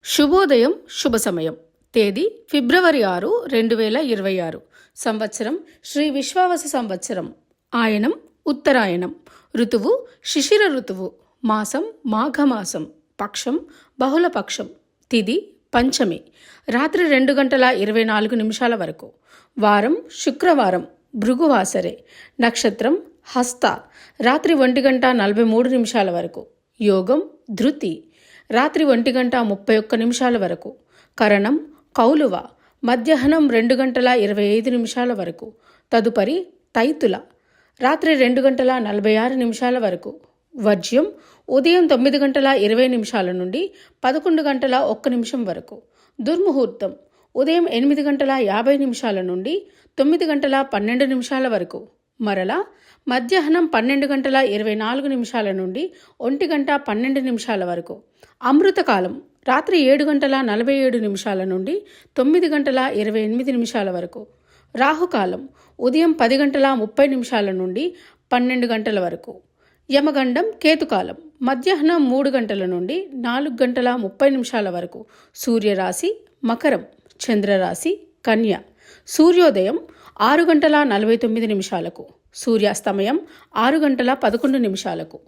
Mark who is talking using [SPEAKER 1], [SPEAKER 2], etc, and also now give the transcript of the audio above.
[SPEAKER 1] శుభోదయం శుభ సమయం. తేదీ ఫిబ్రవరి 6, 2026. సంవత్సరం శ్రీ విశ్వావస సంవత్సరం. ఆయనం ఉత్తరాయణం. ఋతువు శిశిర ఋతువు. మాసం మాఘమాసం. పక్షం బహుళపక్షం. తిథి పంచమి. రాత్రి 2:24 వరకు. వారం శుక్రవారం. భృగువాసరే. నక్షత్రం హస్త. రాత్రి 1:43 వరకు. యోగం ధృతి. రాత్రి 1:31 వరకు. కరణం కౌలువ. మధ్యాహ్నం 2:25 వరకు. తదుపరి తైతుల. రాత్రి 2:46 వరకు. వర్జ్యం ఉదయం 9:20 నుండి 11:01 వరకు. దుర్ముహూర్తం ఉదయం 8:50 నుండి 9:12 వరకు. మరలా మధ్యాహ్నం 12:24 నుండి 1:12 వరకు. అమృతకాలం రాత్రి 7:47 నుండి 9:28 వరకు. రాహుకాలం ఉదయం 10:30 నుండి 12 వరకు. యమగండం కేతుకాలం మధ్యాహ్నం 3 గంటల నుండి 4:30 వరకు. సూర్యరాశి మకరం. చంద్రరాశి కన్య. సూర్యోదయం 6:49. సూర్యాస్తమయం 6:11.